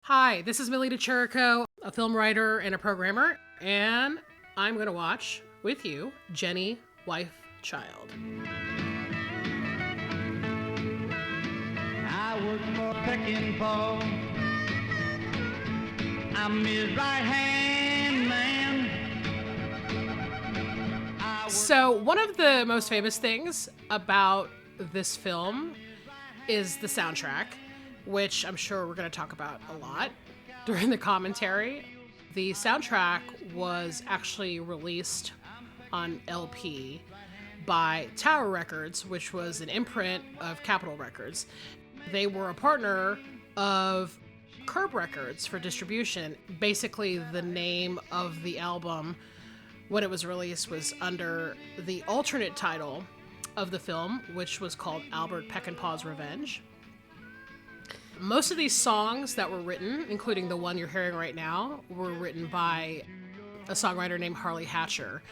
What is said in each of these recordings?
Hi, this is Millie DeCherico, a film writer and a programmer, and I'm going to watch with you Jennie, Wife, Child. I work for Peckingpaw. I'm his right-hand man. So one of the most famous things about this film is the soundtrack, which I'm sure we're going to talk about a lot during the commentary. The soundtrack was actually released on LP by Tower Records, which was an imprint of Capitol Records. They were a partner of Curb Records for distribution. Basically, the name of the album when it was released was under the alternate title of the film, which was called Albert Peckingpaw's Revenge. Most of these songs that were written, including the one you're hearing right now, were written by a songwriter named Harley Hatcher.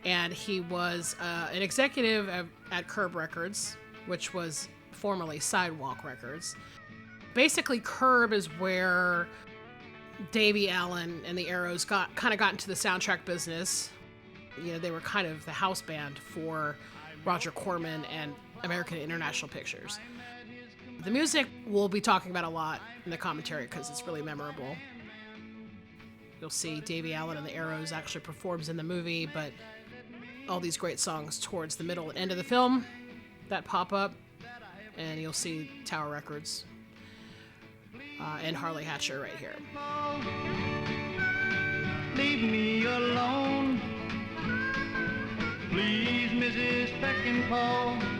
And he was an executive at Curb Records, which was formerly Sidewalk Records. Basically, Curb is where Davey Allen and the Arrows got into the soundtrack business. You know, they were kind of the house band for Roger Corman and American International Pictures. The music we'll be talking about a lot in the commentary because it's really memorable. You'll see Davey Allen and the Arrows actually performs in the movie, but all these great songs towards the middle and end of the film that pop up, and you'll see Tower Records and Harley Hatcher right here. Leave me alone, please, Mrs. Peckingpaw.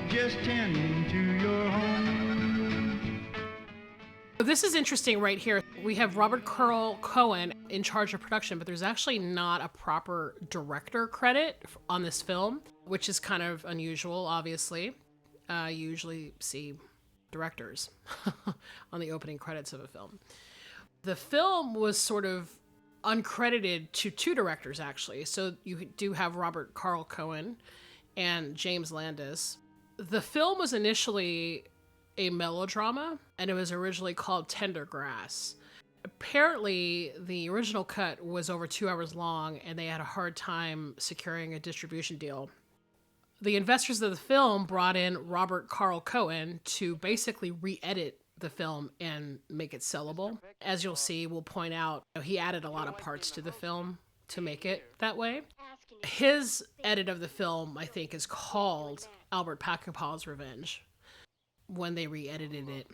Just tend to your home. This is interesting right here. We have Robert Carl Cohen in charge of production, but there's actually not a proper director credit on this film, which is kind of unusual, obviously. You usually see directors on the opening credits of a film. The film was sort of uncredited to two directors, actually. So you do have Robert Carl Cohen and James Landis. The film was initially a melodrama, and it was originally called Tender Grass. Apparently, the original cut was over 2 hours long, and they had a hard time securing a distribution deal. The investors of the film brought in Robert Carl Cohen to basically re-edit the film and make it sellable. As you'll see, we'll point out, he added a lot of parts to the film to make it that way. His edit of the film, I think, is called Albert Peckingpaw's Revenge. When they re-edited it,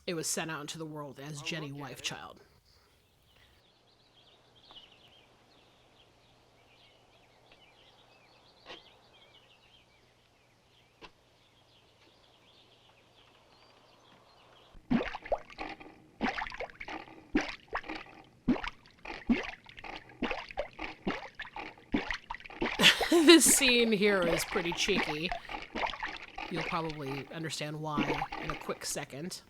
it was sent out into the world as Jennie, Wife, Child. This scene here is pretty cheeky. You'll probably understand why in a quick second.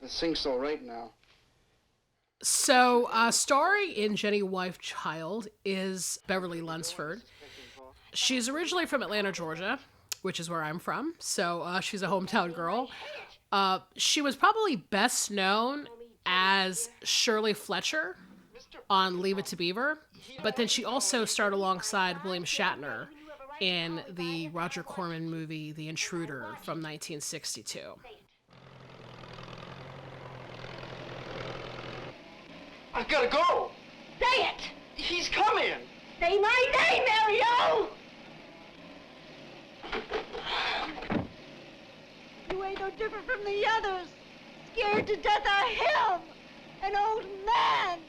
The sink's all right now. So, starring in Jennie, Wife, Child is Beverly Lunsford. She's originally from Atlanta, Georgia, which is where I'm from. So she's a hometown girl. She was probably best known as Shirley Fletcher on Leave It to Beaver. But then she also starred alongside William Shatner in the Roger Corman movie The Intruder from 1962. I gotta go! Say it! He's coming! Say my name, Mario! You ain't no different from the others. Scared to death of him, an old man.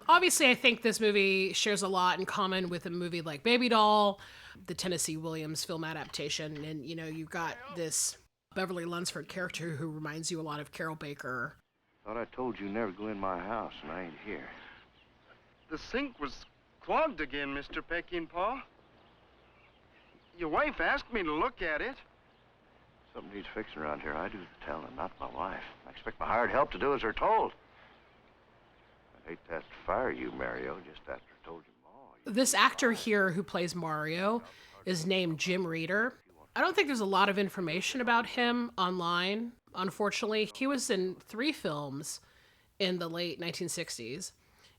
Obviously, I think this movie shares a lot in common with a movie like Baby Doll, the Tennessee Williams film adaptation, and you've got this Beverly Lunsford character who reminds you a lot of Carol Baker. Thought I told you never go in my house, and I ain't here. The sink was clogged again, Mr. Peckingpaw. Your wife asked me to look at it. Something needs fixing around here. I do the telling, not my wife. I expect my hired help to do as they're told. I'd hate to have to fire you, Mario, just after I told you Ma. This actor here who plays Mario is named Jim Reeder. I don't think there's a lot of information about him online, unfortunately. He was in 3 films in the late 1960s,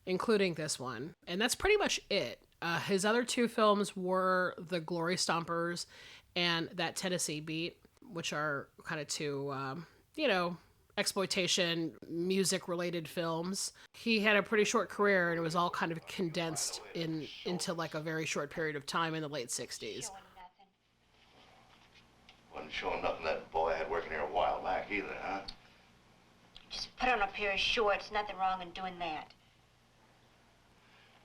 including this one. And that's pretty much it. His other 2 films were The Glory Stompers and That Tennessee Beat, which are kind of 2, exploitation, music-related films. He had a pretty short career, and it was all kind of condensed into like a very short period of time in the late 60s. Wasn't showing nothing that boy had working here a while back either, huh? Just put on a pair of shorts. Nothing wrong in doing that.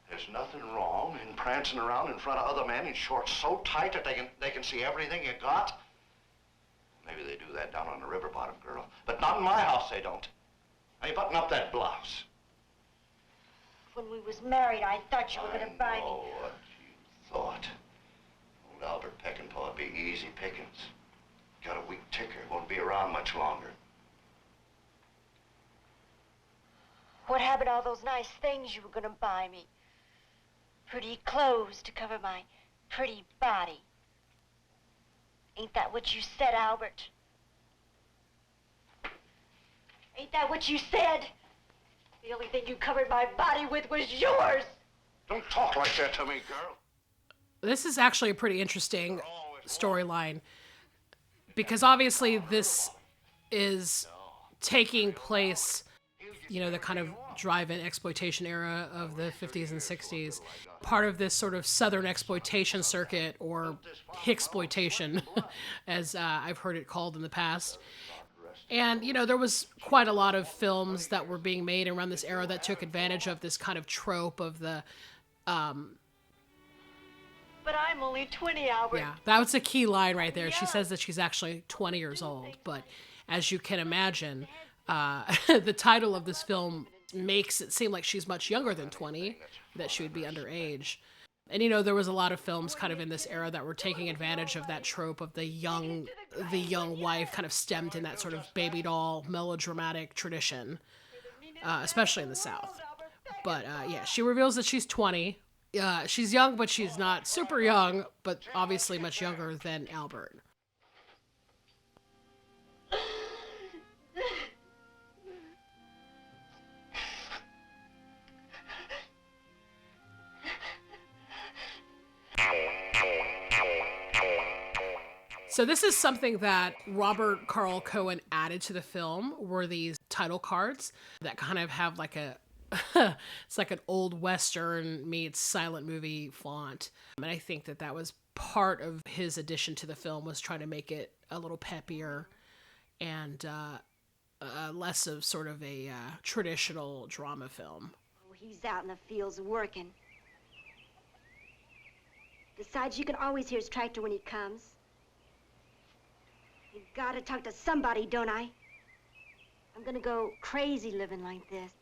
There's nothing wrong in prancing around in front of other men in shorts so tight that they can see everything you got. Maybe they do that down on the river bottom, girl. But not in my house, they don't. Now, you button up that blouse. When we was married, I thought you were going to buy I know me. what you thought. Old Albert Peckingpaw would be easy pickings. Got a weak ticker. Won't be around much longer. What happened to all those nice things you were going to buy me? Pretty clothes to cover my pretty body. Ain't that what you said, Albert? Ain't that what you said? The only thing you covered my body with was yours. Don't talk like that to me, girl. This is actually a pretty interesting storyline, because obviously this is taking place, the kind of drive-in exploitation era of the 50s and 60s. Part of this sort of Southern exploitation circuit, or Hicksploitation, as I've heard it called in the past. And, there was quite a lot of films that were being made around this era that took advantage of this kind of trope of the... But I'm only 20, Albert. Yeah, that was a key line right there. She says that she's actually 20 years old. But as you can imagine, the title of this film makes it seem like she's much younger than 20, that she would be underage. And, there was a lot of films kind of in this era that were taking advantage of that trope of the young wife kind of stemmed in that sort of baby doll melodramatic tradition, especially in the South. But, she reveals that she's 20. She's young, but she's not super young, but obviously much younger than Albert. So this is something that Robert Carl Cohen added to the film, were these title cards that kind of have like it's like an old Western meets silent movie font. And I think that was part of his addition to the film, was trying to make it a little peppier and less of sort of a traditional drama film. Oh, he's out in the fields working. Besides, you can always hear his tractor when he comes. You gotta talk to somebody, don't I? I'm gonna go crazy living like this.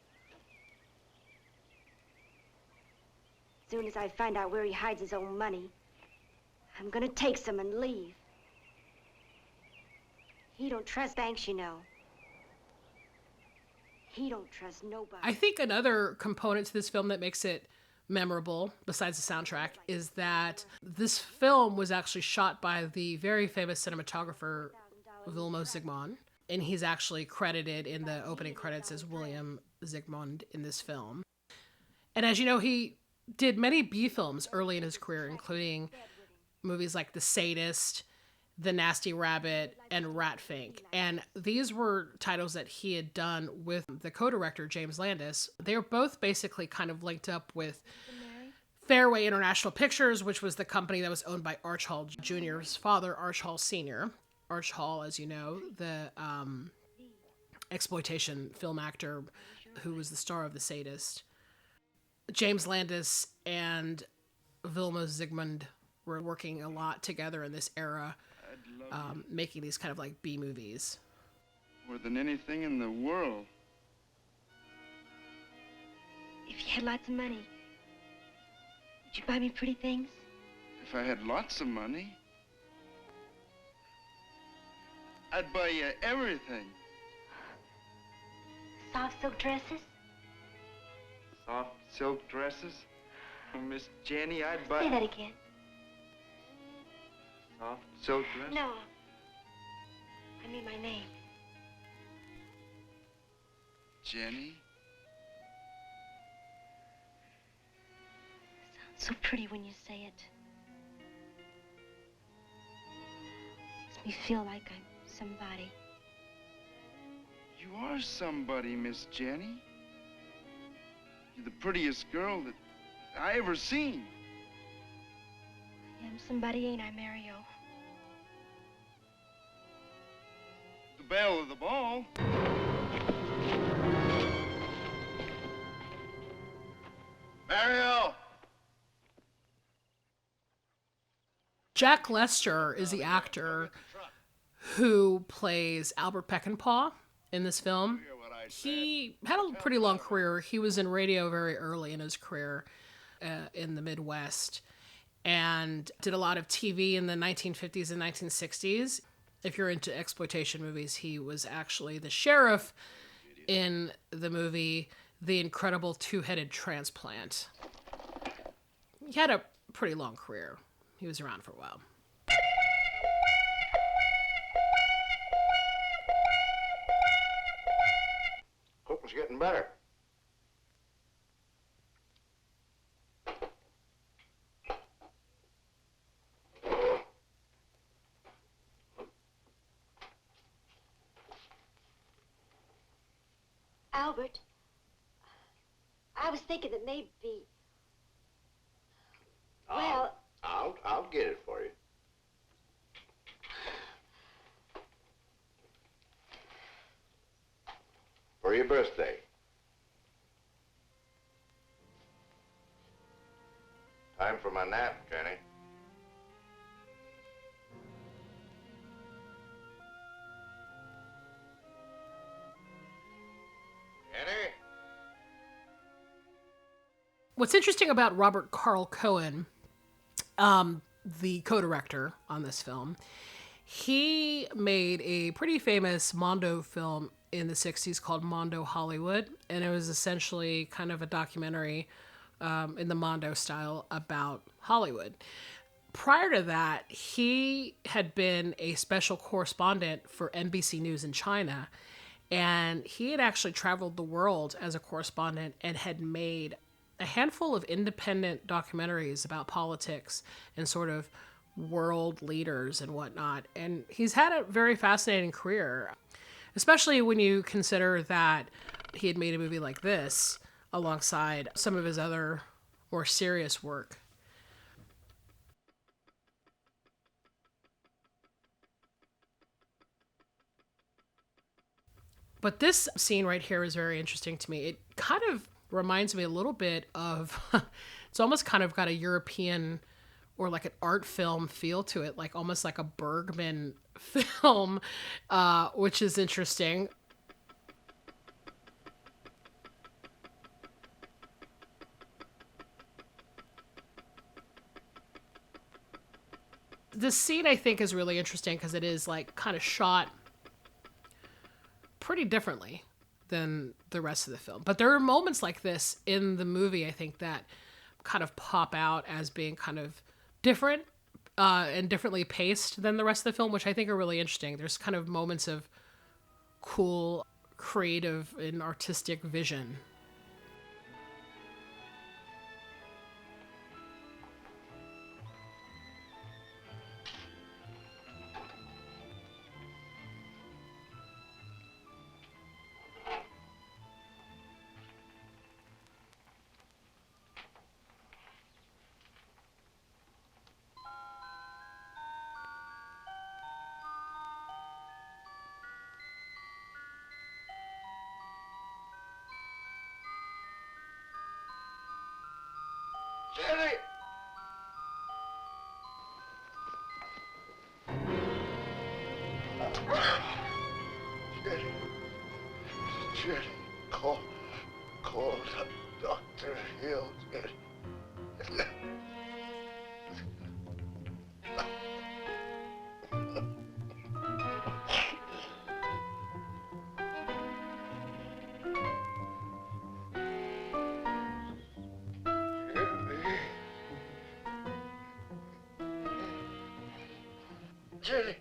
As soon as I find out where he hides his own money, I'm gonna take some and leave. He don't trust banks, He don't trust nobody. I think another component to this film that makes it memorable, besides the soundtrack, is that this film was actually shot by the very famous cinematographer Vilmos Zsigmond, and he's actually credited in the opening credits as William Zsigmond in this film. And as you know, he did many B films early in his career, including movies like The Sadist, The Nasty Rabbit, and Ratfink. And these were titles that he had done with the co-director, James Landis. They were both basically kind of linked up with Fairway International Pictures, which was the company that was owned by Arch Hall Jr.'s father, Arch Hall Sr. Arch Hall, as you know, the exploitation film actor who was the star of The Sadist. James Landis and Vilmos Zsigmond were working a lot together in this era, making these kind of like B movies. More than anything in the world. If you had lots of money, would you buy me pretty things? If I had lots of money. I'd buy you everything. Soft silk dresses? Soft silk dresses? Oh, Miss Jennie, I'd buy... Say that again. Soft silk dress? No. I mean my name. Jennie? Sounds so pretty when you say it. Makes me feel like I'm somebody. You are somebody, Miss Jennie. You're the prettiest girl that I ever seen. I am somebody, ain't I, Mario? The belle of the ball. Mario! Jack Lester is the actor who plays Albert Peckingpaw in this film. He had a pretty long career. He was in radio very early in his career in the Midwest and did a lot of TV in the 1950s and 1960s. If you're into exploitation movies, he was actually the sheriff in the movie The Incredible Two-Headed Transplant. He had a pretty long career. He was around for a while. Cooking's getting better. Albert, I was thinking that maybe... Well... I'll get it for you. For your birthday. Time for my nap, Jennie. Jennie? What's interesting about Robert Carl Cohen, the co-director on this film, he made a pretty famous Mondo film in the 60s called Mondo Hollywood, and it was essentially kind of a documentary in the Mondo style about Hollywood. Prior to that, he had been a special correspondent for NBC News in China, and he had actually traveled the world as a correspondent and had made a handful of independent documentaries about politics and sort of world leaders and whatnot. And he's had a very fascinating career, especially when you consider that he had made a movie like this alongside some of his other more serious work. But this scene right here is very interesting to me. It kind of reminds me a little bit of, it's almost kind of got a European or like an art film feel to it, like almost like a Bergman film, which is interesting. This scene I think is really interesting because it is like kind of shot pretty differently than the rest of the film. But there are moments like this in the movie, I think, that kind of pop out as being kind of different and differently paced than the rest of the film, which I think are really interesting. There's kind of moments of cool, creative, and artistic vision. Jennie! Jennie, call Dr. Hill, Jennie. Jenny.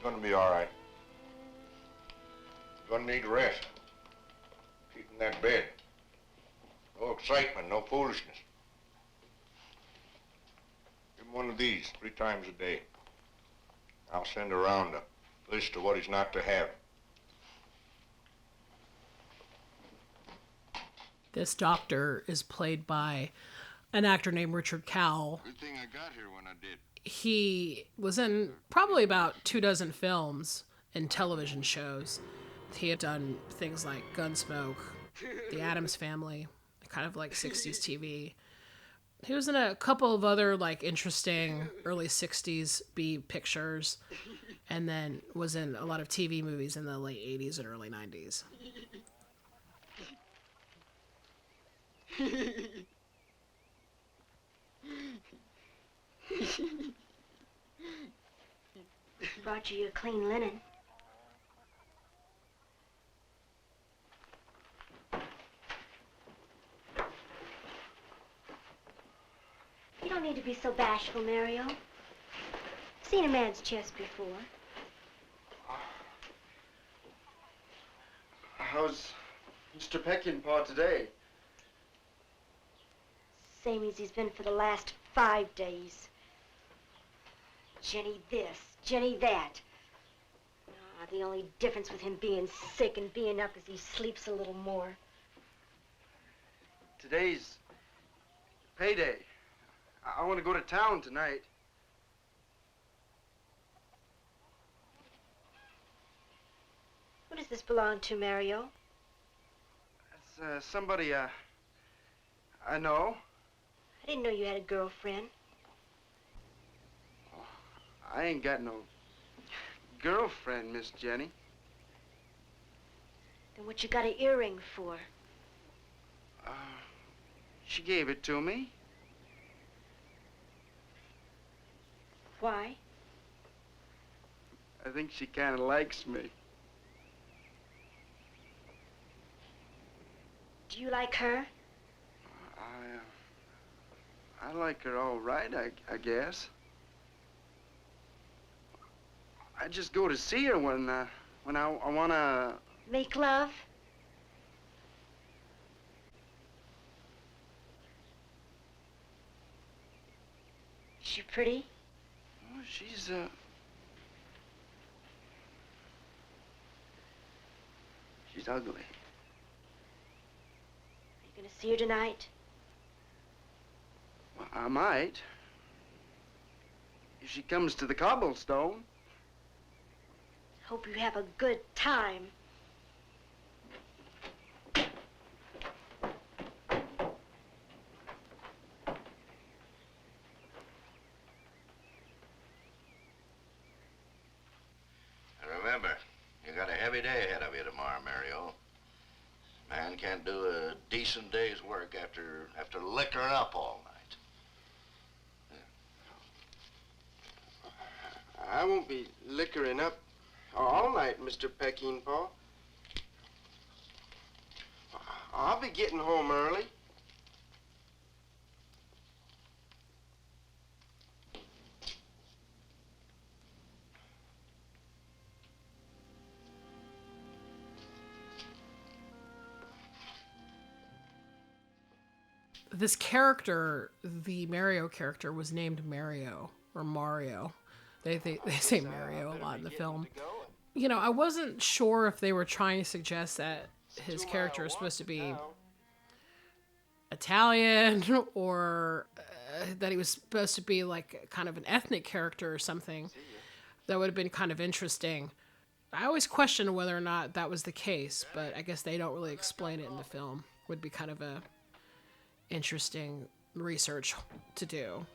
You're gonna be all right. You're gonna need rest. Keep in that bed. No excitement, no foolishness. Give him one of these 3 times a day. I'll send around a list of what he's not to have. This doctor is played by an actor named Richard Cowell. Good thing I got here when I did. He was in probably about 24 films and television shows. He had done things like Gunsmoke, The Addams Family, kind of like 60s TV. He was in a couple of other like interesting early 60s B pictures, and then was in a lot of TV movies in the late 80s and early 90s. Brought you your clean linen. You don't need to be so bashful, Mario. Seen a man's chest before. How's Mr. Peckingpaw today? Same as he's been for the last 5 days. Jenny this, Jenny that. The only difference with him being sick and being up is he sleeps a little more. Today's payday. I want to go to town tonight. Who does this belong to, Mario? It's somebody I know. I didn't know you had a girlfriend. I ain't got no girlfriend, Miss Jenny. Then what you got an earring for? She gave it to me. Why? I think she kind of likes me. Do you like her? I like her all right, I guess. I just go to see her when I wanna... Make love? Is she pretty? Oh, she's ugly. Are you gonna see her tonight? Well, I might. If she comes to the cobblestone. Hope you have a good time. And remember, you got a heavy day ahead of you tomorrow, Mario. Man can't do a decent day's work after liquoring up all night. I won't be liquoring up all night, Mr. Peckingpaw. I'll be getting home early. This character, the Mario character, was named Mario or Mario. They say Mario a lot in the film. You know, I wasn't sure if they were trying to suggest that his character is supposed to be Italian or that he was supposed to be like kind of an ethnic character or something. That would have been kind of interesting. I always question whether or not that was the case, but I guess they don't really explain it in the film. Would be kind of a interesting research to do.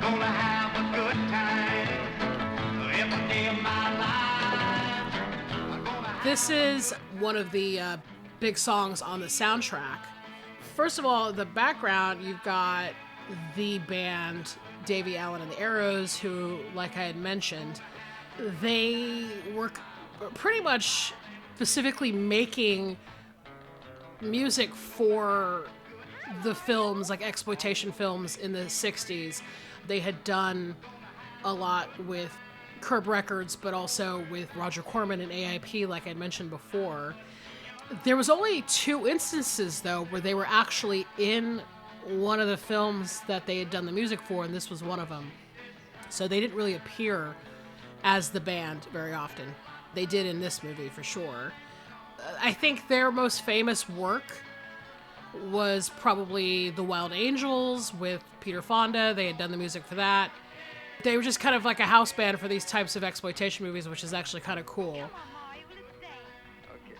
Gonna have a good time every day of my life. This is one of the big songs on the soundtrack. First of all, the background, you've got the band Davey, Allen, and the Arrows, who, like I had mentioned, they were pretty much specifically making music for the films, like exploitation films in the 60s. They had done a lot with Curb Records, but also with Roger Corman and AIP, like I mentioned before. There was only 2 instances, though, where they were actually in one of the films that they had done the music for, and this was one of them. So they didn't really appear as the band very often. They did in this movie, for sure. I think their most famous work was probably The Wild Angels with Peter Fonda. They had done the music for that. They were just kind of like a house band for these types of exploitation movies, which is actually kind of cool.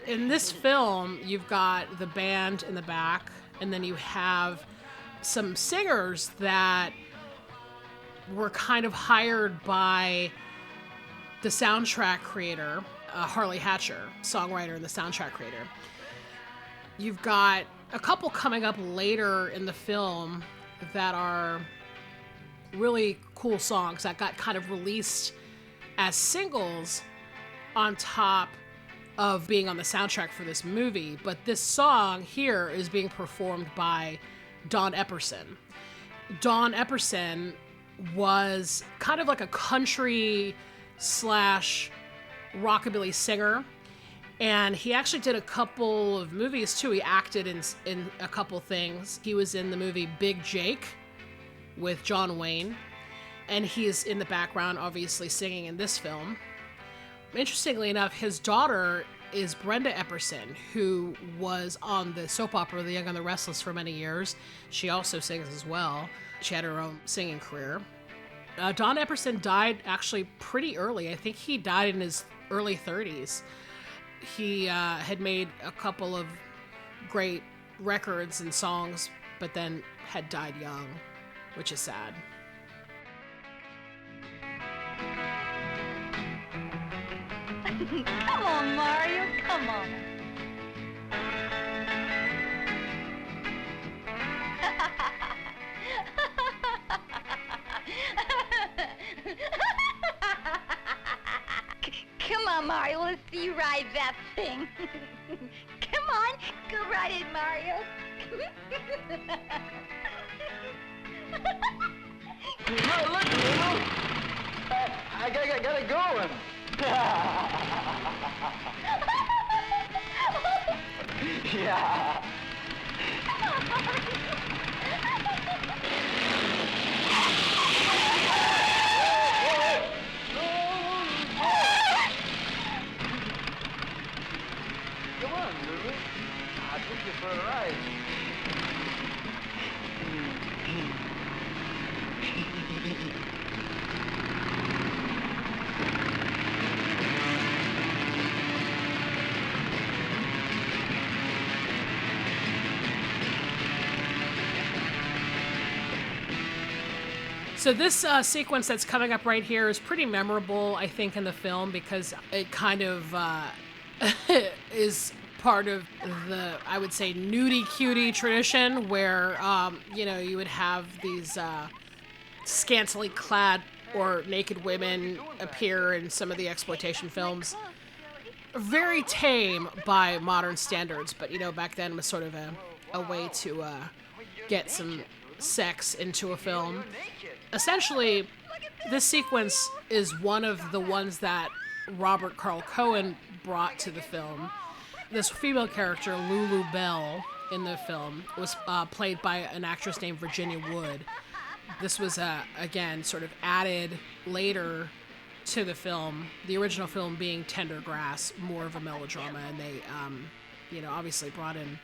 In this film, you've got the band in the back, and then you have some singers that were kind of hired by the soundtrack creator, Harley Hatcher, songwriter and the soundtrack creator. You've got a couple coming up later in the film that are really cool songs that got kind of released as singles on top of being on the soundtrack for this movie. But this song here is being performed by Don Epperson. Don Epperson was kind of like a country / rockabilly singer. And he actually did a couple of movies too. He acted in a couple things. He was in the movie Big Jake with John Wayne. And he's in the background, obviously, singing in this film. Interestingly enough, his daughter is Brenda Epperson, who was on the soap opera The Young and the Restless for many years. She also sings as well. She had her own singing career. Don Epperson died actually pretty early. I think he died in his early 30s. He had made a couple of great records and songs, but then had died young, which is sad. Come on, Mario, come on. Come on, Mario, let's see you ride that thing. Come on, go ride it, Mario. No, look, Lulu. I got it going. Yeah. Come on, Lulu. I'll take you for a ride. So this sequence that's coming up right here is pretty memorable, I think, in the film because it kind of is part of the, I would say, nudie cutie tradition where, you would have these scantily clad or naked women appear in some of the exploitation films. Very tame by modern standards, but, back then was sort of a way to get some sex into a film. Essentially, this sequence is one of the ones that Robert Carl Cohen brought to the film. This female character, Lulu Bell, in the film was played by an actress named Virginia Wood. This was, again, sort of added later to the film, the original film being Tender Grass, more of a melodrama, and they, obviously brought in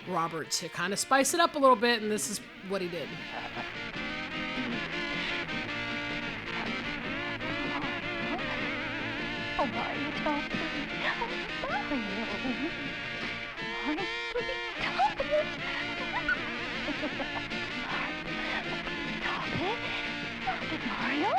Robert to kind of spice it up a little bit, and this is what he did. Oh, Mario, stop it. Oh, Mario. Mario, stop it. Stop it, Mario.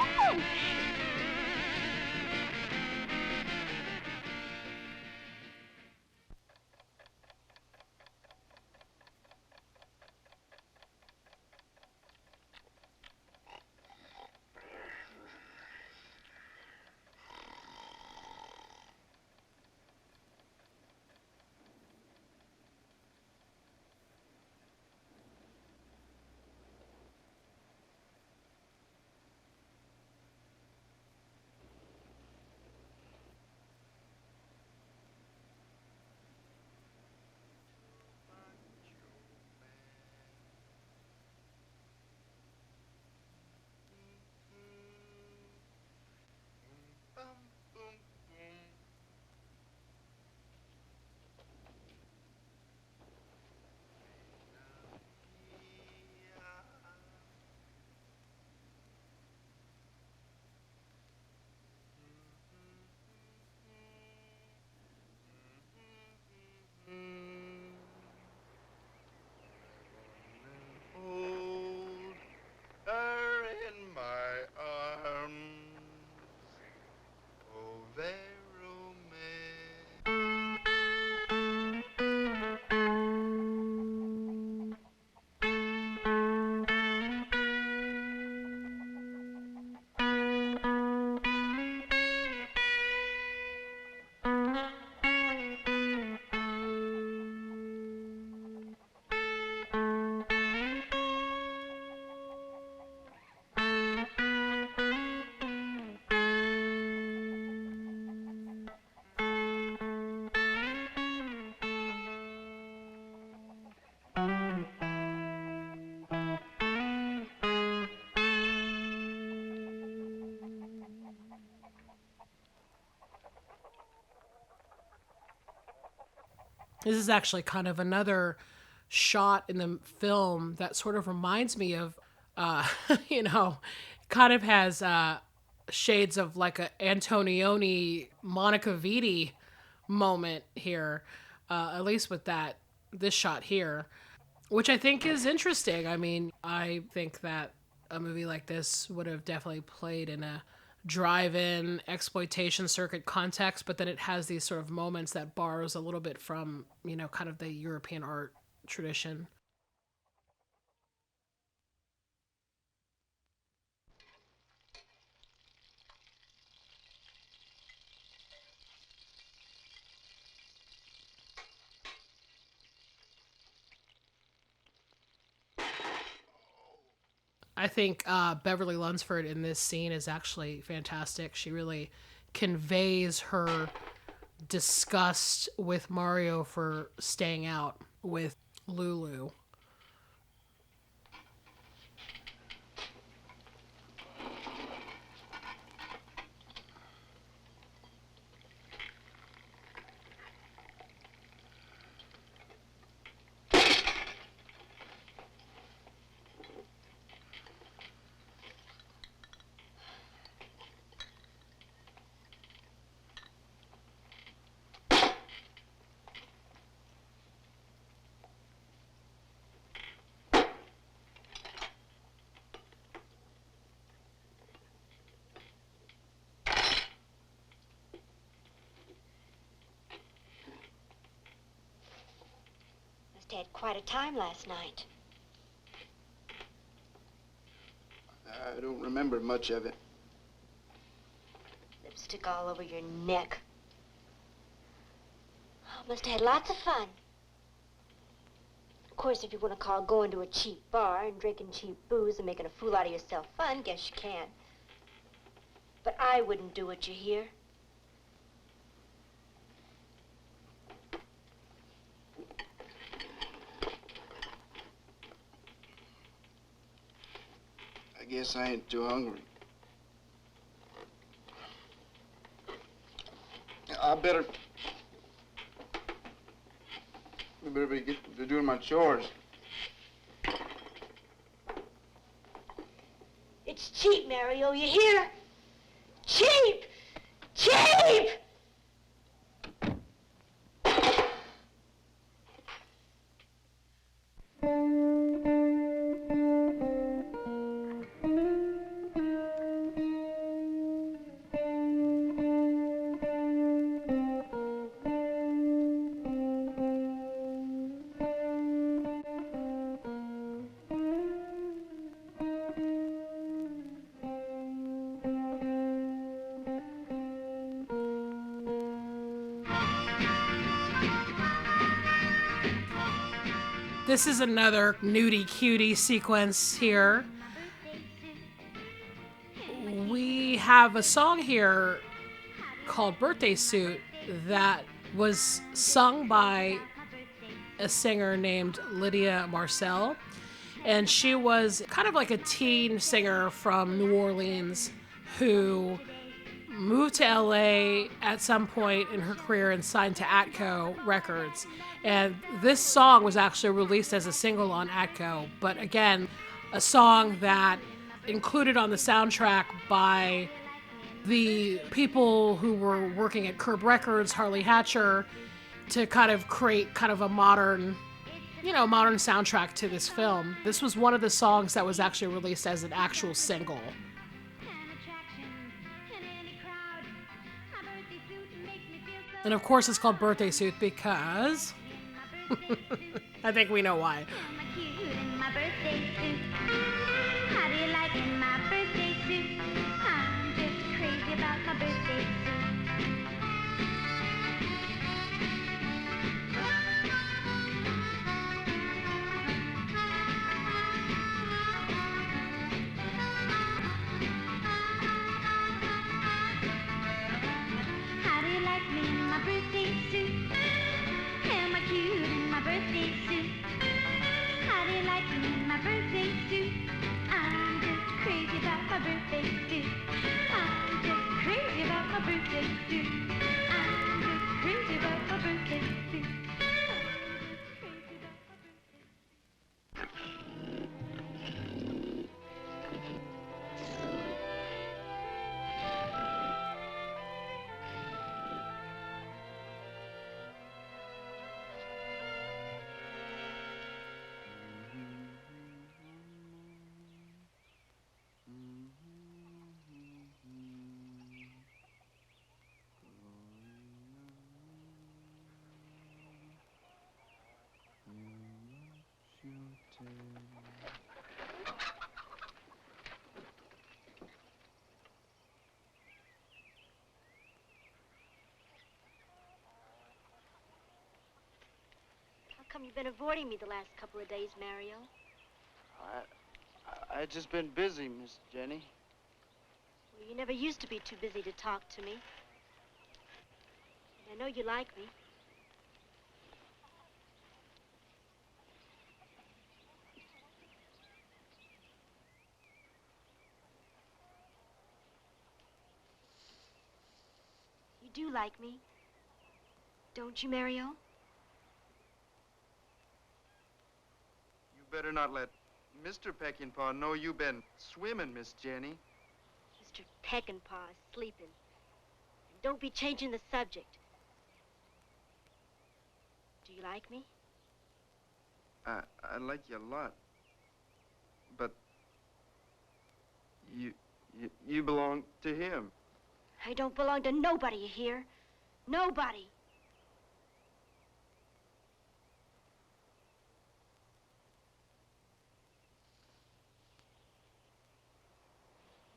This is actually kind of another shot in the film that sort of reminds me of, kind of has shades of like a Antonioni, Monica Vitti moment here, at least with this shot here, which I think is interesting. I mean, I think that a movie like this would have definitely played in a drive-in exploitation circuit context, but then it has these sort of moments that borrows a little bit from, kind of the European art tradition. I think Beverly Lunsford in this scene is actually fantastic. She really conveys her disgust with Mario for staying out with Lulu. Had quite a time last night. I don't remember much of it. Lipstick all over your neck. Oh, must have had lots of fun. Of course, if you want to call going to a cheap bar and drinking cheap booze and making a fool out of yourself fun, guess you can. But I wouldn't do it, you hear? I guess I ain't too hungry. I better get to doing my chores. It's cheap, Mario, you hear? Cheap! Cheap! This is another nudie cutie sequence here. We have a song here called Birthday Suit that was sung by a singer named Lydia Marcel. And she was kind of like a teen singer from New Orleans who moved to LA at some point in her career and signed to Atco Records. And this song was actually released as a single on Atco, but again, a song that included on the soundtrack by the people who were working at Curb Records, Harley Hatcher, to kind of create kind of a modern soundtrack to this film. This was one of the songs that was actually released as an actual single. And of course it's called Birthday Suit because I think we know why. How do you like my birthday suit? I'm just crazy about my birthday suit. How do you like me in my birthday suit? Am I cute in my birthday suit? How do you like me in my birthday suit? I'm just crazy about my birthday suit. I'm just crazy about my birthday suit. I'm just crazy about my birthday suit. How come you've been avoiding me the last couple of days, Mario? I just been busy, Miss Jenny. Well, you never used to be too busy to talk to me. And I know you like me. You do like me, don't you, Mario? You better not let Mr. Peckingpaw know you been swimming, Miss Jenny. Mr. Peckingpaw is sleeping. And don't be changing the subject. Do you like me? I like you a lot. But you belong to him. I don't belong to nobody, you hear? Nobody.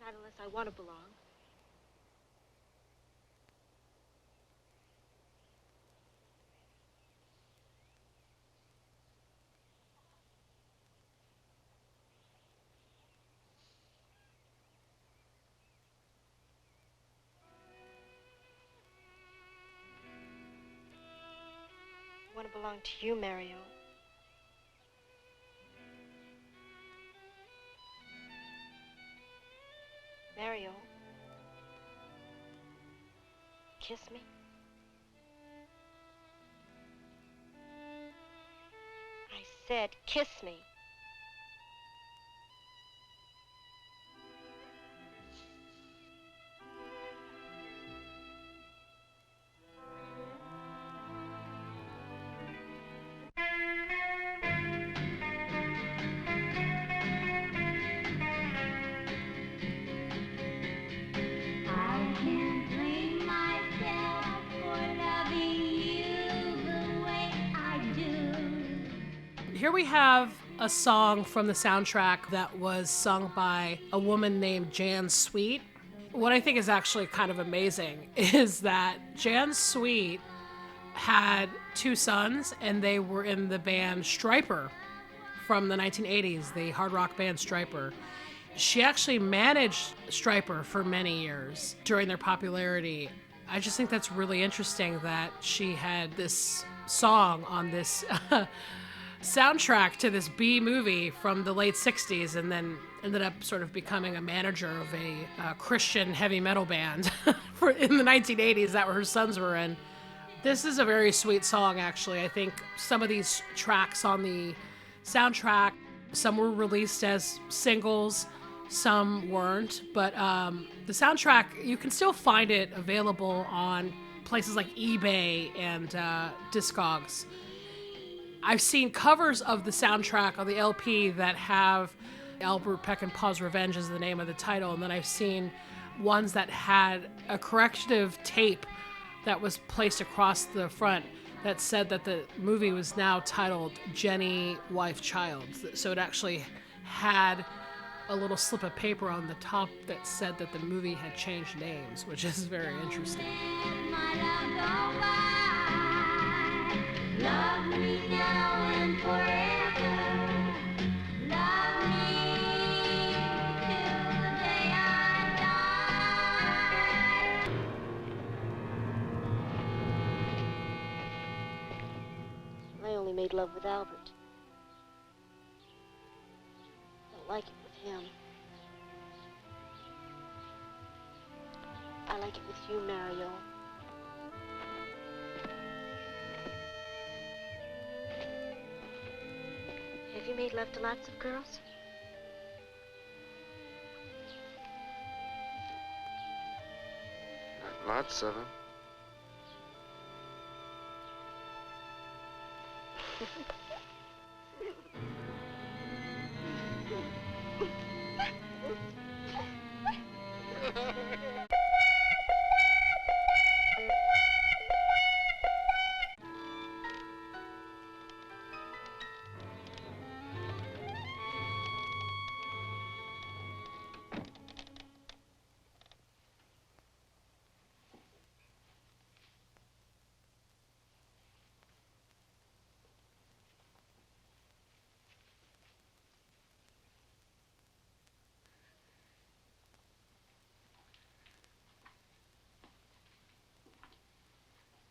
Not unless I want to belong. I want to belong to you, Mario. Mario. Kiss me. said, kiss me. I can't blame myself for loving you the way I do. Here we have a song from the soundtrack that was sung by a woman named Jan Sweet. What I think is actually kind of amazing is that Jan Sweet had two sons, and they were in the band Stryper from the 1980s, the hard rock band Stryper. She actually managed Stryper for many years during their popularity. I just think that's really interesting that she had this song on this soundtrack to this B movie from the late 60s, and then ended up sort of becoming a manager of a Christian heavy metal band in the 1980s that her sons were in. This is a very sweet song, actually. I think some of these tracks on the soundtrack, some were released as singles, some weren't, but the soundtrack, you can still find it available on places like eBay and Discogs. I've seen covers of the soundtrack on the LP that have Albert Peckingpaw's Revenge is the name of the title, and then I've seen ones that had a corrective tape that was placed across the front that said that the movie was now titled Jennie, Wife, Child. So it actually had a little slip of paper on the top that said that the movie had changed names, which is very interesting. My love go by. Love me now and forever. Love me till the day I die. I only made love with Albert. Don't like it with him. I like it with you, Mario. Have you made love to lots of girls? Lots of them.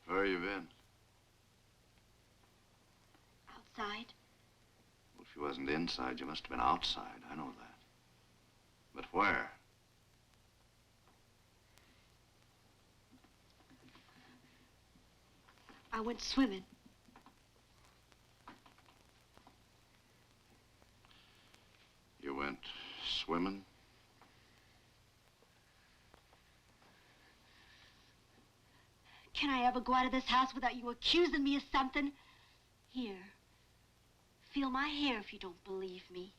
Where you been? Outside? Well, if you wasn't inside, you must have been outside. I know that. But where? I went swimming. You went swimming? Can I ever go out of this house without you accusing me of something? Here. Feel my hair if you don't believe me.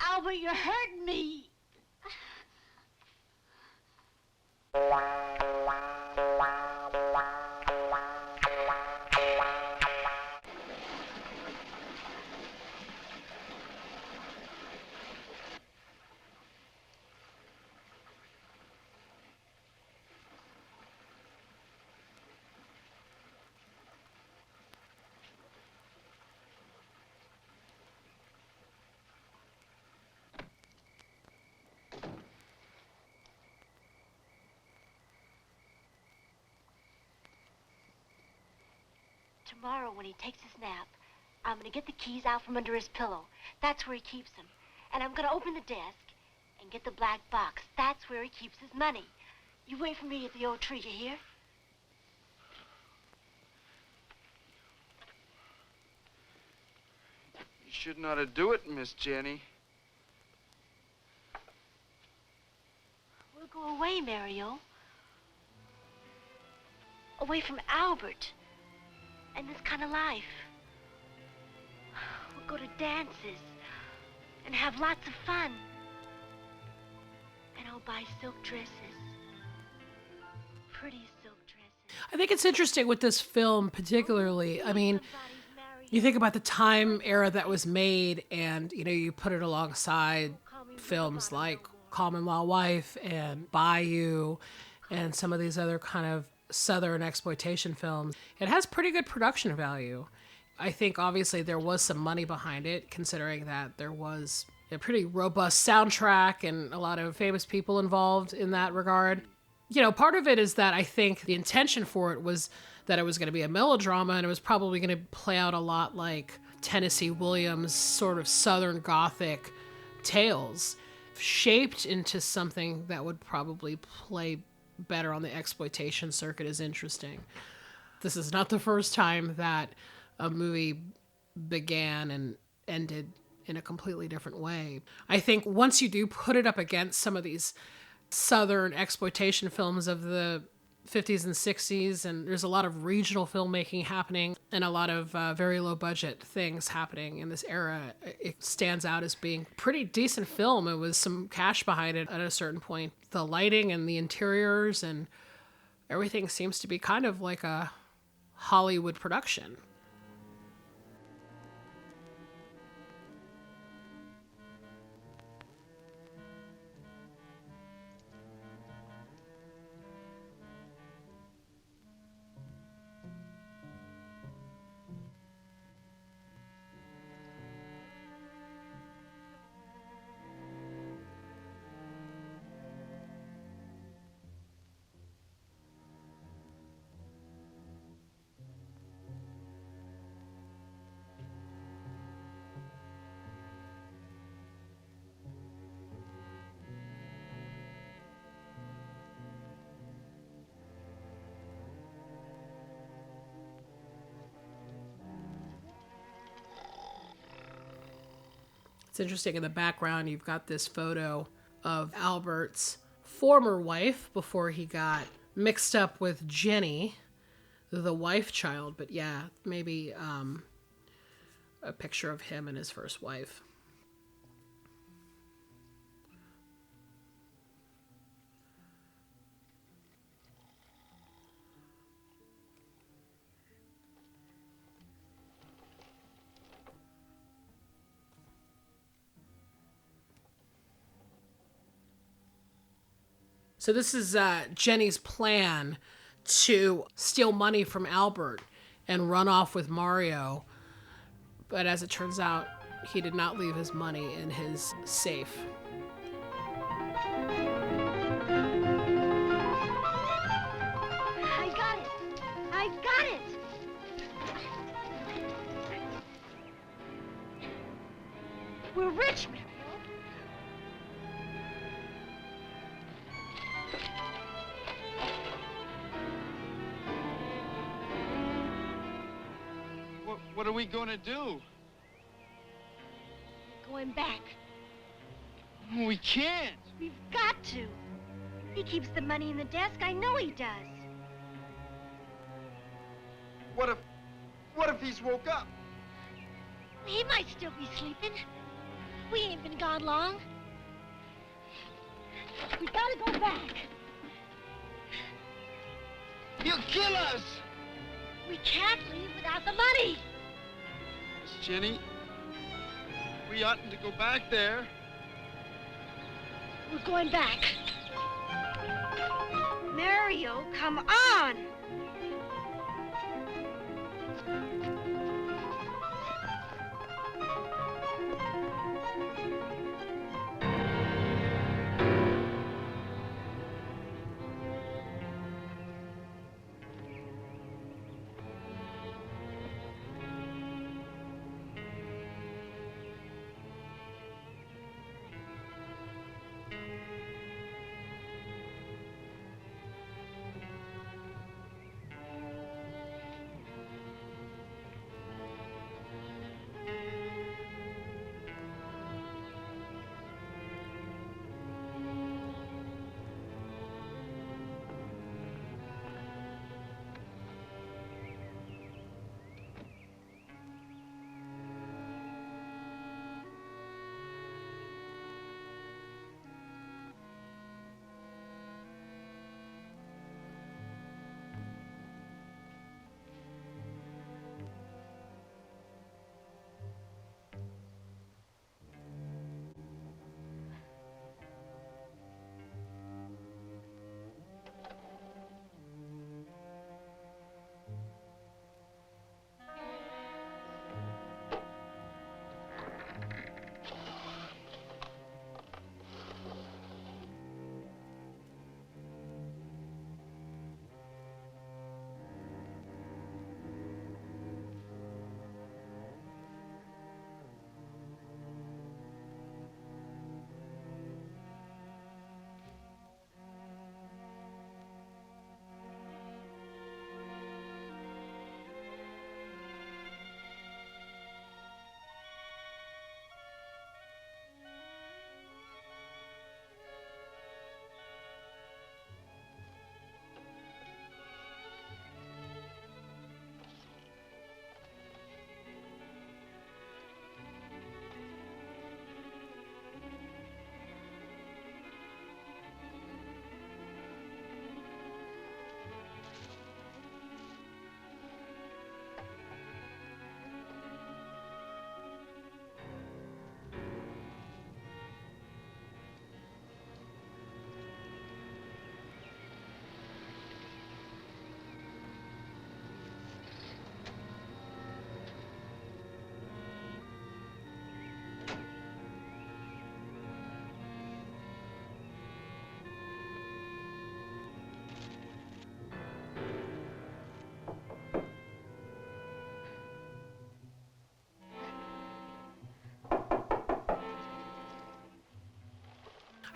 Albert, you're hurting me. Tomorrow, when he takes his nap, I'm going to get the keys out from under his pillow. That's where he keeps them. And I'm going to open the desk and get the black box. That's where he keeps his money. You wait for me at the old tree, you hear? should not have do it, Miss Jennie. We'll go away, Mario. Away from Albert and this kind of life. We'll go to dances and have lots of fun. And I'll buy silk dresses. Pretty silk dresses. I think it's interesting with this film particularly. I mean, you think about the time era that was made and, you know, you put it alongside films like Common Law Wife and Bayou and some of these other kind of Southern exploitation films. It has pretty good production value. I think obviously there was some money behind it, considering that there was a pretty robust soundtrack and a lot of famous people involved in that regard. You know, part of it is that I think the intention for it was that it was going to be a melodrama, and it was probably going to play out a lot like Tennessee Williams' sort of Southern Gothic tales, shaped into something that would probably play better on the exploitation circuit is interesting. This is not the first time that a movie began and ended in a completely different way. I think once you do put it up against some of these Southern exploitation films of the 50s and 60s, and there's a lot of regional filmmaking happening and a lot of very low budget things happening in this era, it stands out as being pretty decent film. It was some cash behind it at a certain point. The lighting and the interiors and everything seems to be kind of like a Hollywood production. It's interesting, in the background, you've got this photo of Albert's former wife before he got mixed up with Jennie, the wife child. But yeah, maybe a picture of him and his first wife. So this is Jennie's plan to steal money from Albert and run off with Mario. But as it turns out, he did not leave his money in his safe. I got it! I got it! We're rich, Mario. What are we going to do? Going back. We can't. We've got to. He keeps the money in the desk. I know he does. What if he's woke up? He might still be sleeping. We ain't been gone long. We gotta go back. He'll kill us! We can't leave without the money. Miss Jennie, we oughtn't to go back there. We're going back. Mario, come on!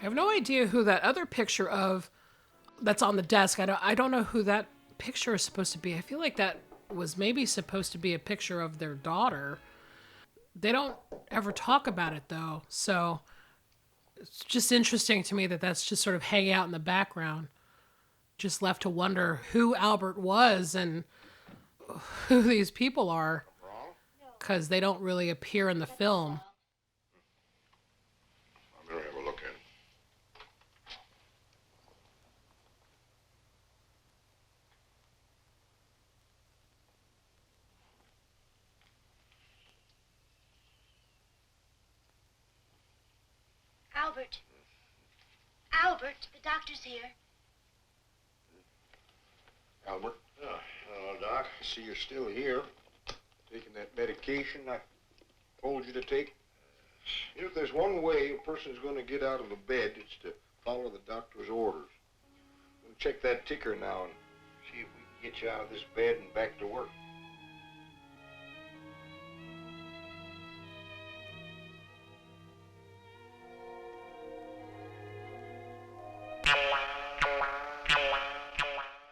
I have no idea who that other picture of that's on the desk. I don't know who that picture is supposed to be. I feel like that was maybe supposed to be a picture of their daughter. They don't ever talk about it though. So it's just interesting to me that that's just sort of hanging out in the background. Just left to wonder who Albert was and who these people are, because they don't really appear in the film. I better have a look at it. Albert. Albert, the doctor's here. Albert? Oh, hello, Doc. I see you're still here. Taking that medication I told you to take. If there's one way a person's going to get out of a bed, it's to follow the doctor's orders. We'll check that ticker now and see if we can get you out of this bed and back to work.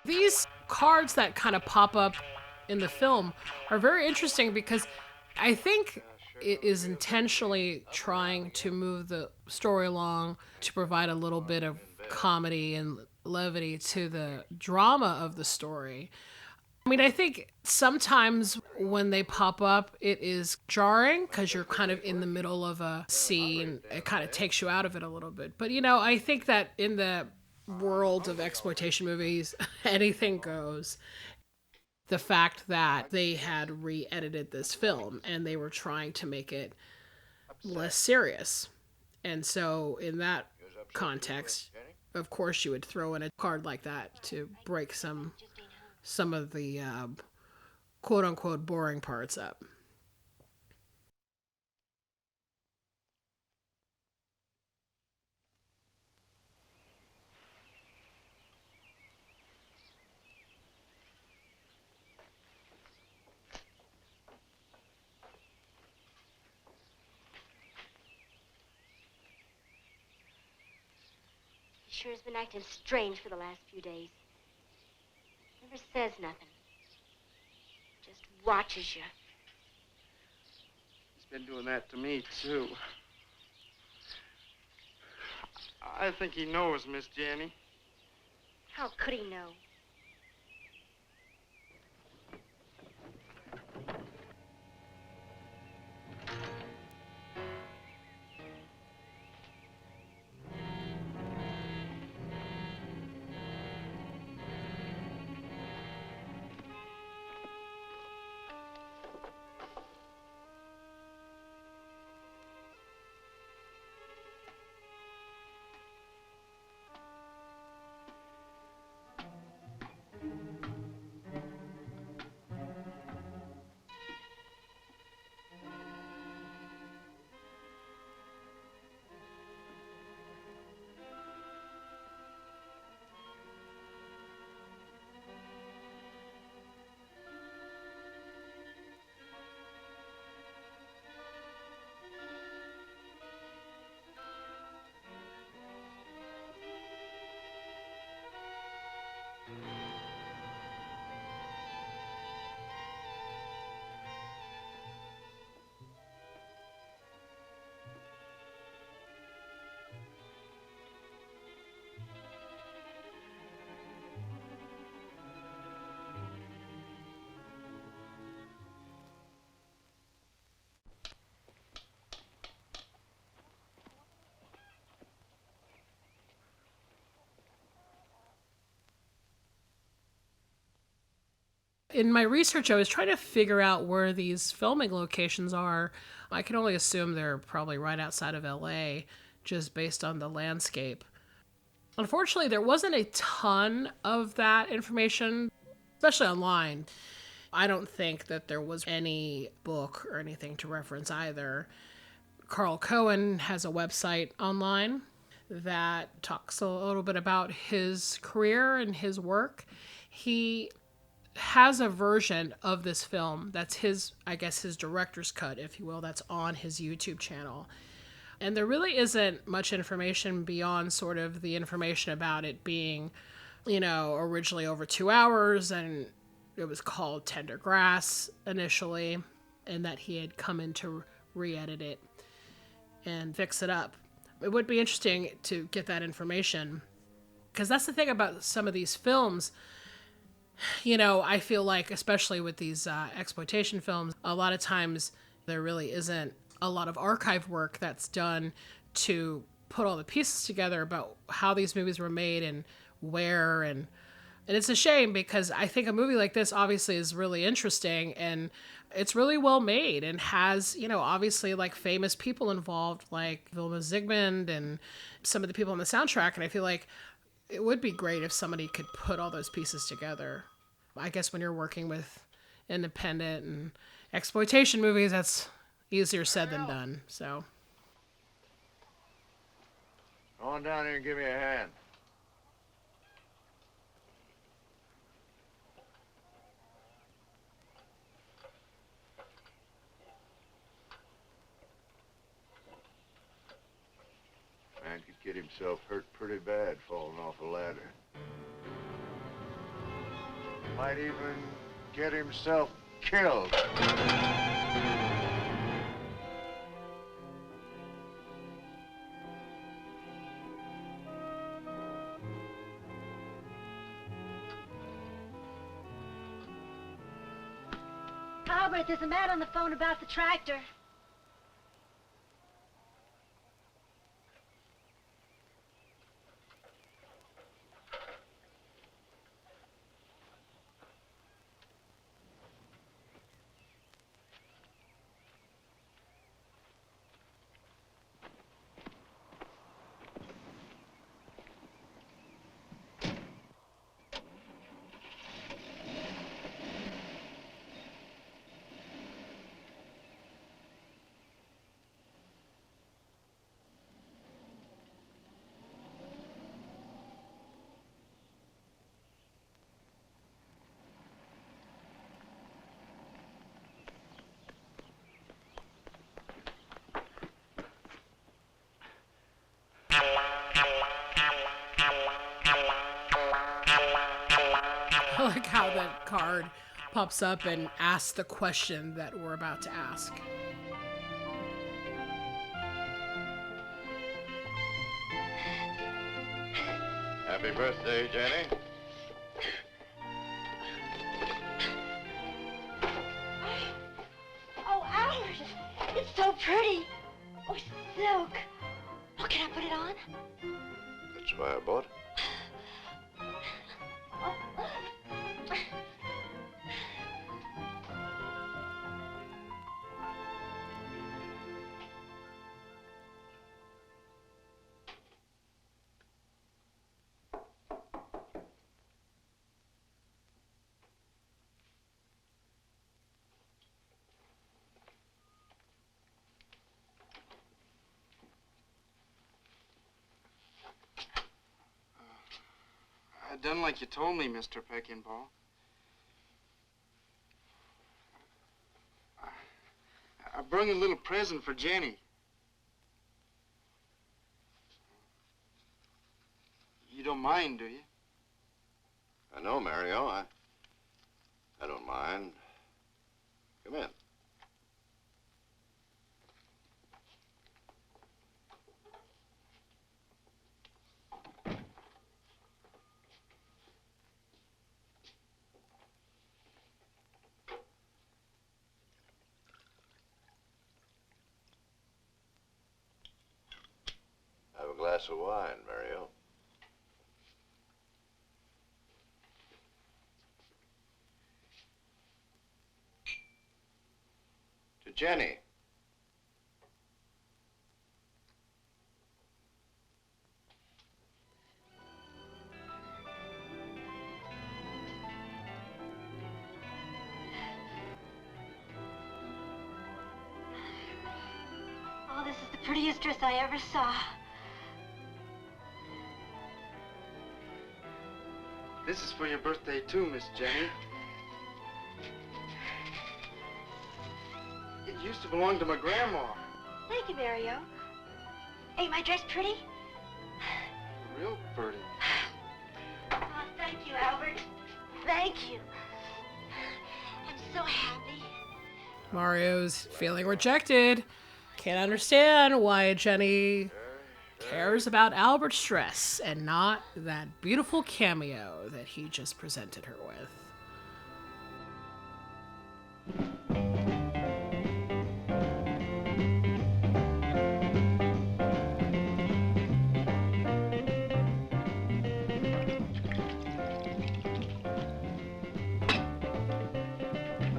These cards that kind of pop up in the film are very interesting because I think it is intentionally trying to move the story along to provide a little bit of comedy and levity to the drama of the story. I mean, I think sometimes when they pop up, it is jarring because you're kind of in the middle of a scene. It kind of takes you out of it a little bit. But, you know, I think that in the world of exploitation movies, anything goes. The fact that they had re-edited this film and they were trying to make it less serious. And so in that context, of course you would throw in a card like that to break some of the quote-unquote boring parts up. He sure has been acting strange for the last few days. Never says nothing. Just watches you. He's been doing that to me, too. I think he knows, Miss Jennie. How could he know? In my research, I was trying to figure out where these filming locations are. I can only assume they're probably right outside of LA, just based on the landscape. Unfortunately, there wasn't a ton of that information, especially online. I don't think that there was any book or anything to reference either. Carl Cohen has a website online that talks a little bit about his career and his work. He has a version of this film that's his, I guess, his director's cut, if you will, that's on his YouTube channel. And there really isn't much information beyond sort of the information about it being, originally over 2 hours, and it was called Tender Grass initially, and that he had come in to re-edit it and fix it up. It would be interesting to get that information, because that's the thing about some of these films. I feel like, especially with these exploitation films, a lot of times there really isn't a lot of archive work that's done to put all the pieces together about how these movies were made and where, and it's a shame, because I think a movie like this obviously is really interesting, and it's really well made, and has, obviously like famous people involved, like Vilmos Zsigmond and some of the people on the soundtrack, and I feel like it would be great if somebody could put all those pieces together. I guess when you're working with independent and exploitation movies, that's easier said than done, so. Go on down here and give me a hand. Man could get himself hurt pretty bad falling off a ladder. Might even get himself killed. Albert, there's a man on the phone about the tractor. I like how the card pops up and asks the question that we're about to ask. Happy birthday, Jennie. Oh, Albert, it's so pretty. Oh, silk. Oh, can I put it on? That's why I bought it. I done like you told me, Mr. Peckingpaw. I brung a little present for Jennie. You don't mind, do you? I know, Mario. I don't mind. Come in. Have a glass of wine, Mario. To Jennie. Oh, this is the prettiest dress I ever saw. This is for your birthday, too, Miss Jennie. It used to belong to my grandma. Thank you, Mario. Ain't my dress pretty? Real pretty. Oh, thank you, Albert. Thank you. I'm so happy. Mario's feeling rejected. Can't understand why Jenny cares about Albert's dress and not that beautiful cameo that he just presented her with.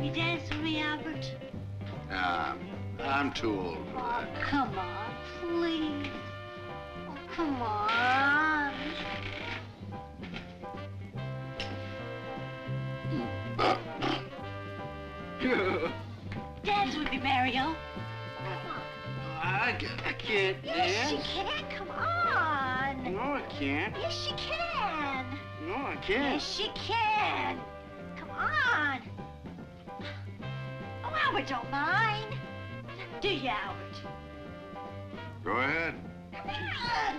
You dance with me, Albert? I'm too old for Oh, that. come on, please. Oh, come on. Dance with me, Mario. I can't Yes, dance. she can. Come on. No, I can't. Yes, she can. No, I can't. Yes, she can. Come on. Oh, Albert don't mind. Do you, Albert? Go ahead. Come on.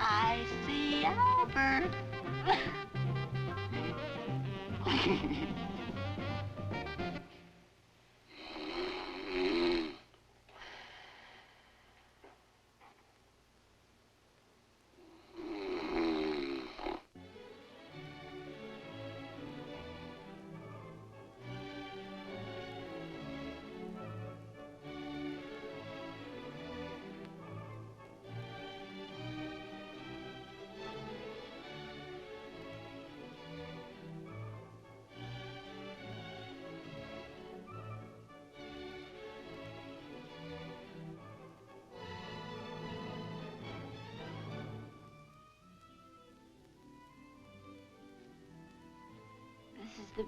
I see Albert. This is the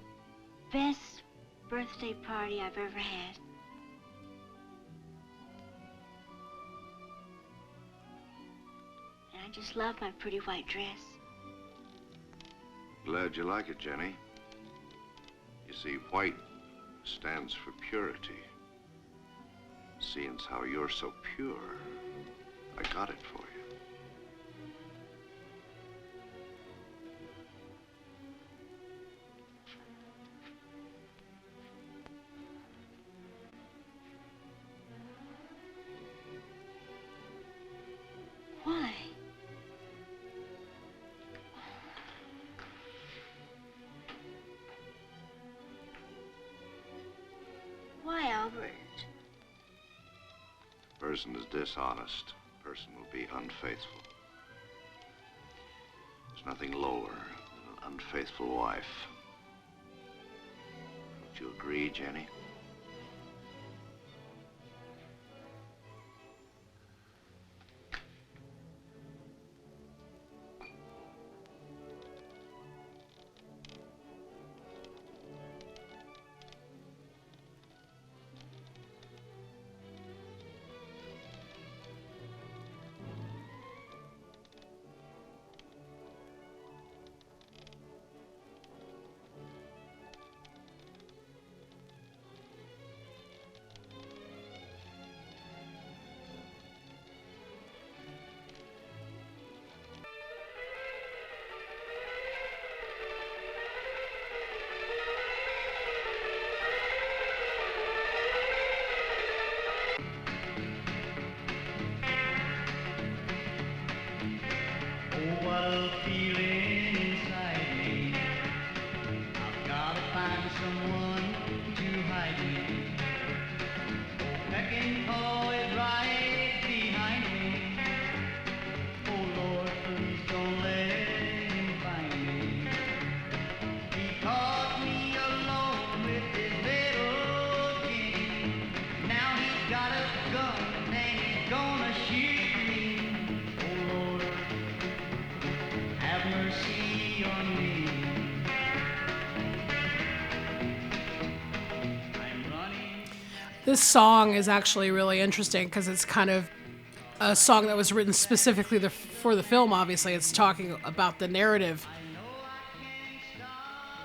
best birthday party I've ever had. And I just love my pretty white dress. Glad you like it, Jenny. You see, white stands for purity. Seeing as how you're so pure, I got it for you. Why? Why, Albert? A person is dishonest. A person will be unfaithful. There's nothing lower than an unfaithful wife. Don't you agree, Jenny? Peckingpaw is right behind me. Oh Lord, please don't let him find me. He caught me alone with his This song is actually really interesting because it's kind of a song that was written specifically for the film, obviously. It's talking about the narrative,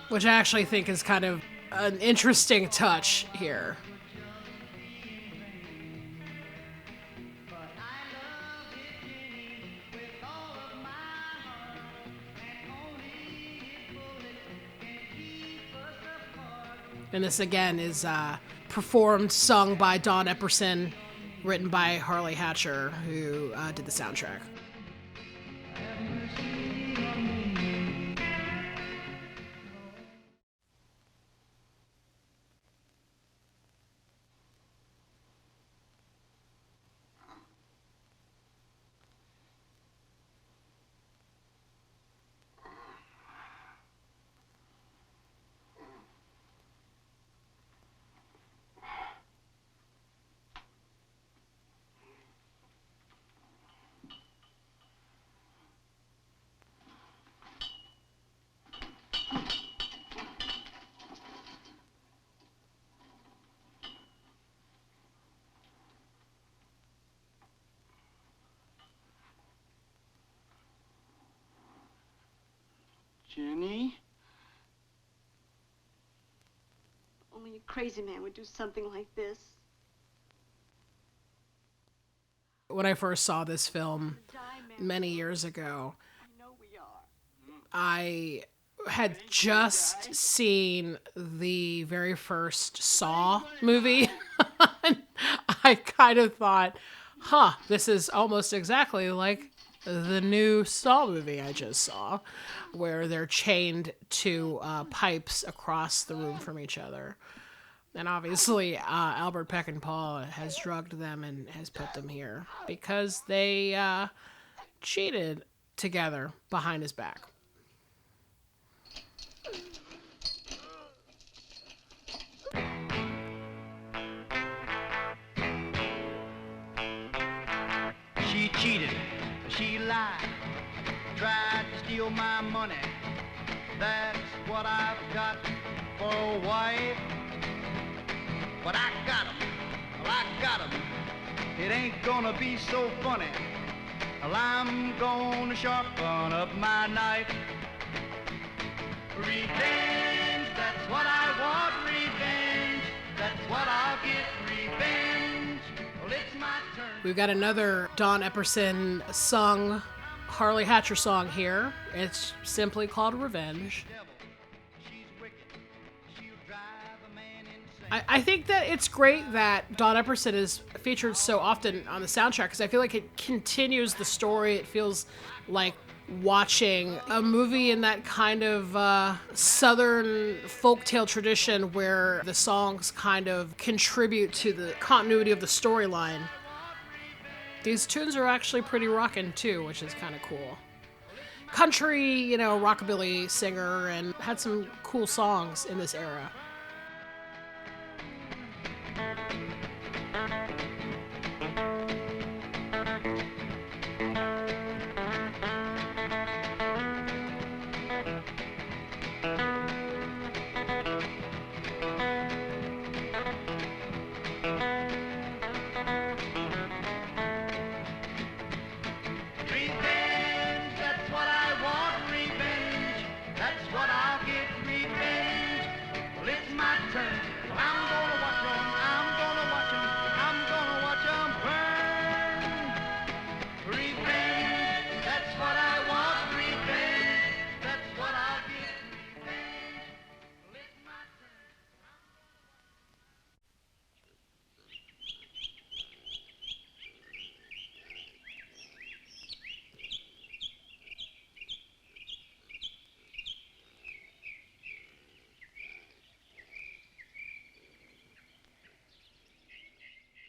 which I actually think is kind of an interesting touch here. And this again is performed, sung by Don Epperson, written by Harley Hatcher, who did the soundtrack. Jennie? Only a crazy man would do something like this. When I first saw this film many years ago, I had just seen the very first Saw movie. I kind of thought, this is almost exactly like the new Saw movie I just saw, where they're chained to pipes across the room from each other. And obviously, Albert Peckingpaw has drugged them and has put them here because they cheated together behind his back. She cheated, she lied, tried to steal my money. That's what I've got for a wife. But I got 'em, well, I got 'em. It ain't gonna be so funny. Well, I'm gonna sharpen up my knife. Revenge, that's what I want, revenge. That's what I'll get, revenge. Well, it's my turn. We've got another Don Epperson sung Harley Hatcher song here. It's simply called Revenge. I think that it's great that Don Epperson is featured so often on the soundtrack because I feel like it continues the story. It feels like watching a movie in that kind of Southern folktale tradition where the songs kind of contribute to the continuity of the storyline. These tunes are actually pretty rockin' too, which is kind of cool. Country, rockabilly singer, and had some cool songs in this era.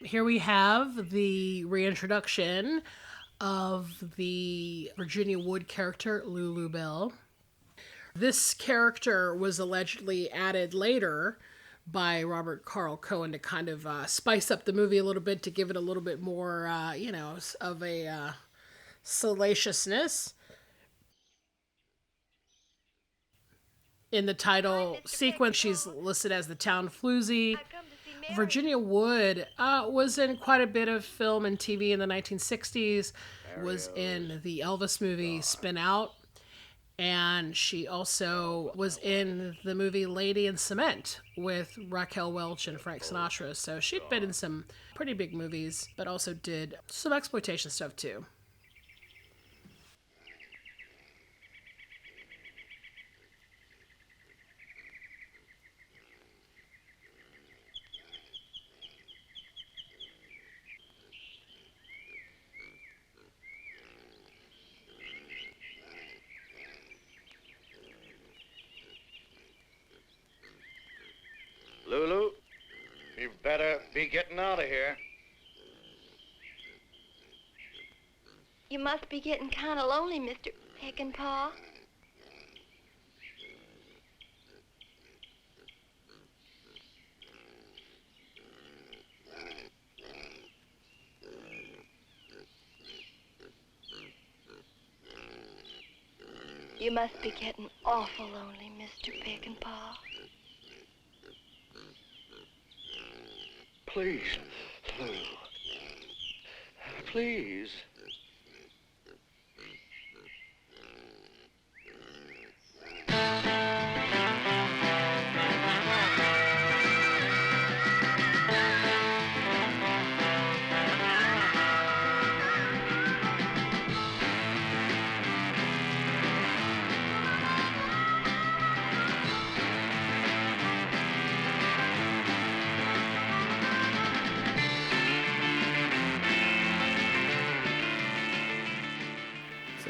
Here we have the reintroduction of the Virginia Wood character, Lulu Bell. This character was allegedly added later by Robert Carl Cohen to kind of spice up the movie a little bit, to give it a little bit more, of a salaciousness. In the title sequence, she's listed as the town floozy. Virginia Wood was in quite a bit of film and TV in the 1960s, was in the Elvis movie Spin Out, and she also was in the movie Lady in Cement with Raquel Welch and Frank Sinatra. So she'd been in some pretty big movies, but also did some exploitation stuff too. Lulu, you better be getting out of here. You must be getting kind of lonely, Mr. Peckingpaw. You must be getting awful lonely, Mr. Peckingpaw. Please, Lulu. Please.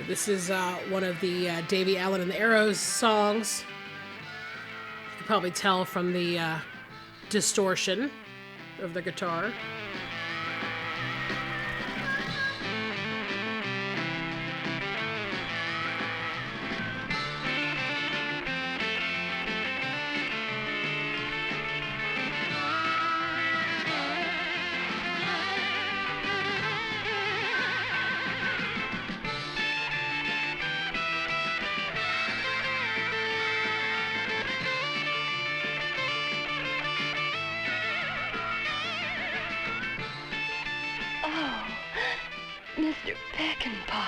This is one of the Davey, Allen and the Arrows songs. You can probably tell from the distortion of the guitar. Mr. Peckingpaw.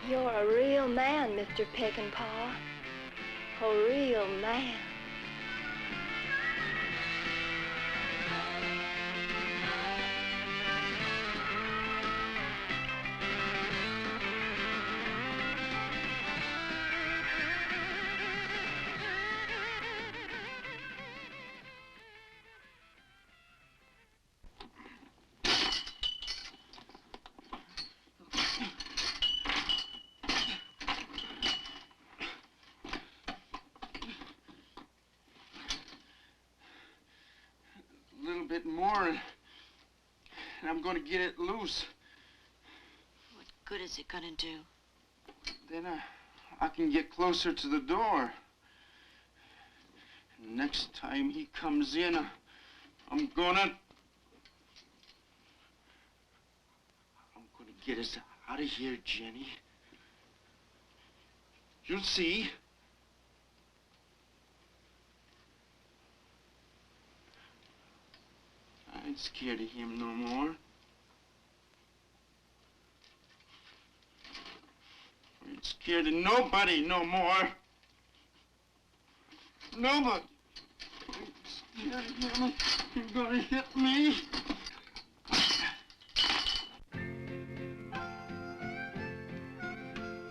You're a real man, Mr. Peckingpaw. A real man. Bit more and I'm going to get it loose. What good is it gonna do? Then I can get closer to the door. And next time he comes in, I'm gonna get us out of here, Jenny. You'll see. I ain't scared of him no more. I ain't scared of nobody no more. Nobody. I ain't scared of him. He's gonna hit me.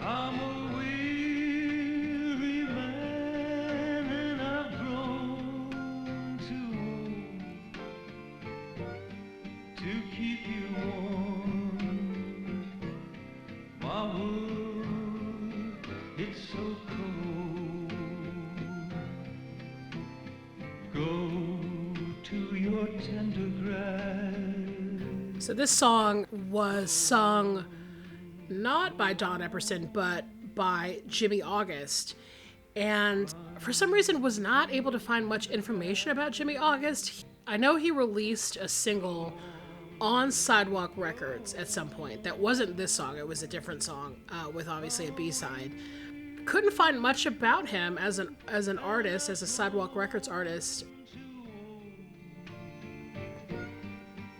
I'm a weary man and I've grown too old to keep you warm. My wood, it's so cold. Go to your tender grass. So this song was sung not by Don Epperson, but by Jimmy August. And for some reason was not able to find much information about Jimmy August. I know he released a single on Sidewalk Records at some point. That wasn't this song, it was a different song with obviously a B-side. Couldn't find much about him as an artist, as a Sidewalk Records artist.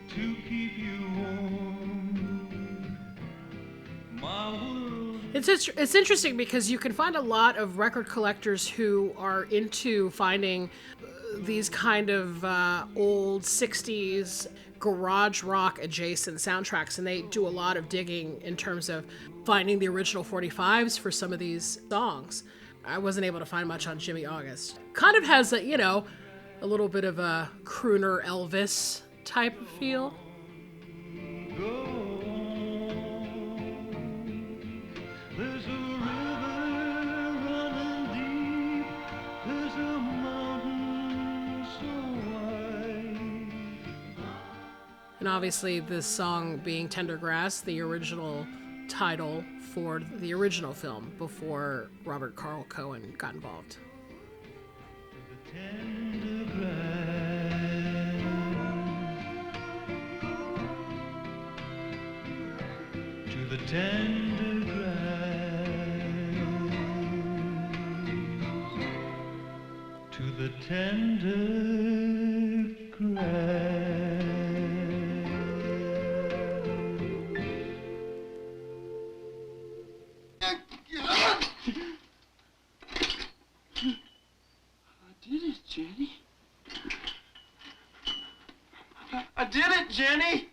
To keep you warm, my world. It's interesting because you can find a lot of record collectors who are into finding these kind of old 60s garage rock adjacent soundtracks, and they do a lot of digging in terms of finding the original 45s for some of these songs. I wasn't able to find much on Jimmy August. Kind of has a, a little bit of a crooner Elvis type of feel. There's a river running deep. There's a mountain so wide. And obviously this song being Tender Grass, the original title for the original film before Robert Carl Cohen got involved. Tender grass. To the tender grass. To the tender grass. Jenny? I did it, Jenny!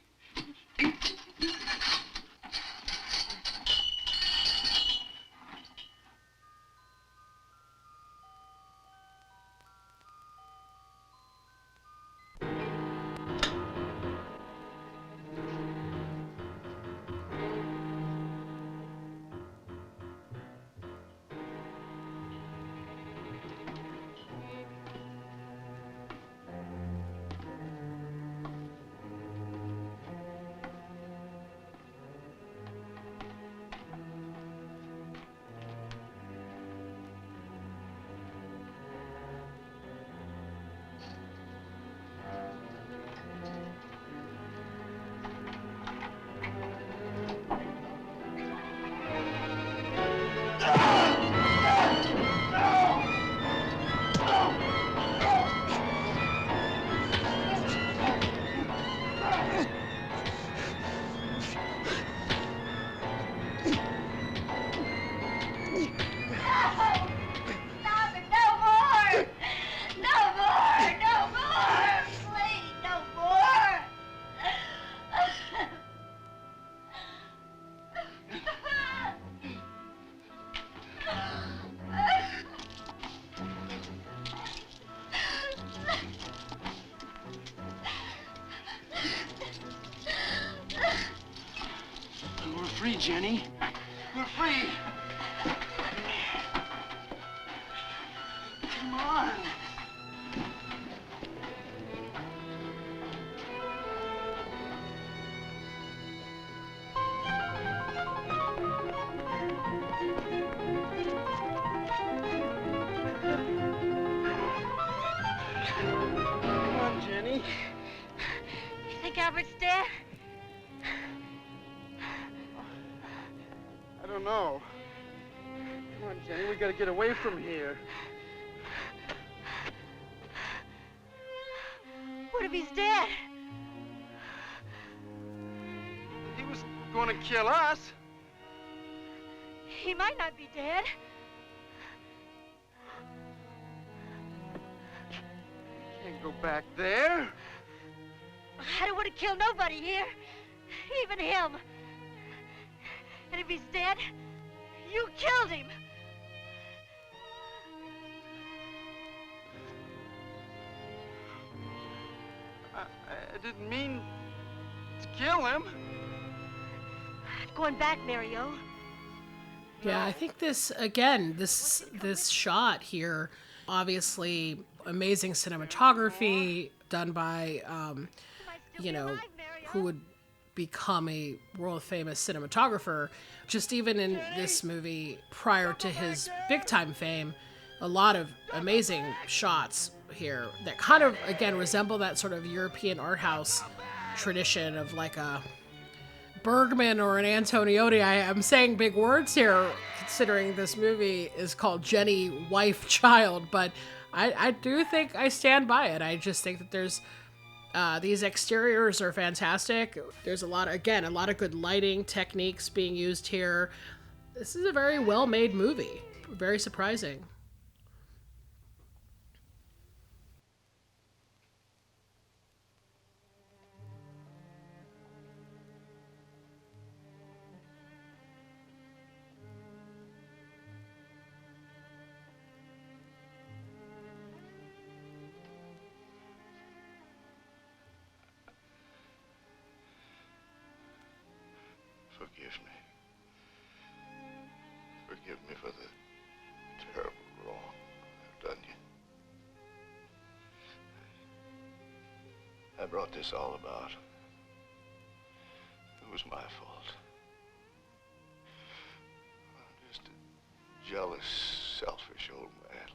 Free, Jenny. We're free. Come on. Come on, Jenny. You think Albert's dead? I don't know. Come on, Jenny, we gotta get away from here. What if he's dead? He was gonna kill us. He might not be dead. Can't go back there. I don't want to kill nobody here, even him. And if he's dead, you killed him. I didn't mean to kill him. I'm going back, Mario. Yeah, I think this shot here, obviously amazing cinematography done by, who would become a world famous cinematographer. Just even in this movie, prior to his big time fame, a lot of amazing shots here that kind of, again, resemble that sort of European art house tradition of like a Bergman or an Antonioni. I'm saying big words here, considering this movie is called Jennie, Wife, Child, but I do think I stand by it. I just think that there's these exteriors are fantastic. There's a lot of good lighting techniques being used here. This is a very well-made movie. Very surprising. Forgive me. Forgive me for the terrible wrong I've done you. I brought this all about. It was my fault. I'm just a jealous, selfish old man.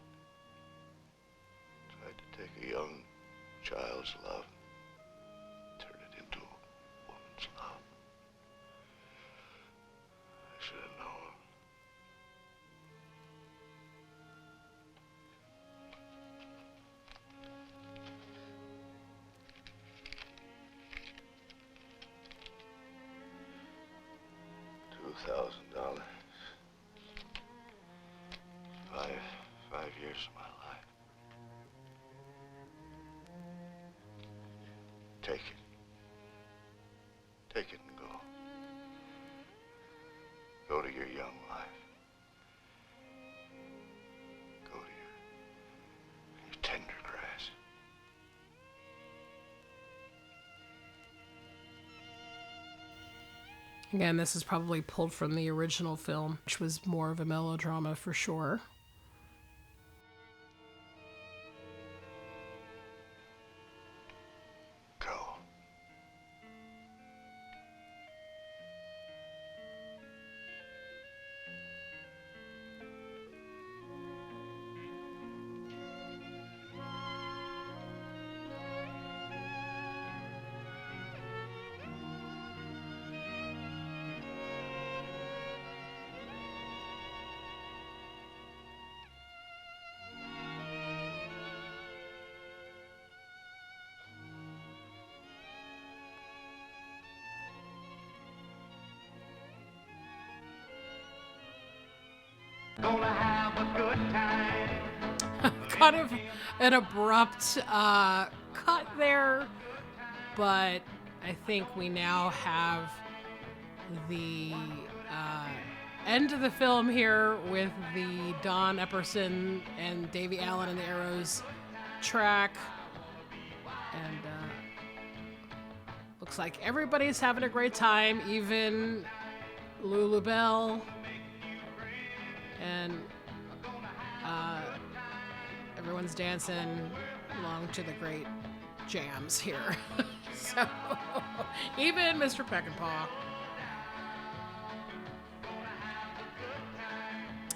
Tried to take a young child's love and turn it into a woman's love. I should have known. $2,000. 5 years of my life. Take it. Take it and go. Go to your young life. Go to your tender grass. Again, this is probably pulled from the original film, which was more of a melodrama for sure. Go. Gonna have a good time. Kind of an abrupt cut there, but I think we now have the end of the film here with the Don Epperson and Davey Allen and the Arrows track, and looks like everybody's having a great time, even Lulu Bell, and everyone's dancing along to the great jams here. So even Mr. Peckingpaw.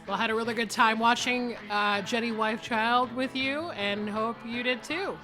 Well, I had a really good time watching Jennie, Wife, Child with you, and hope you did too.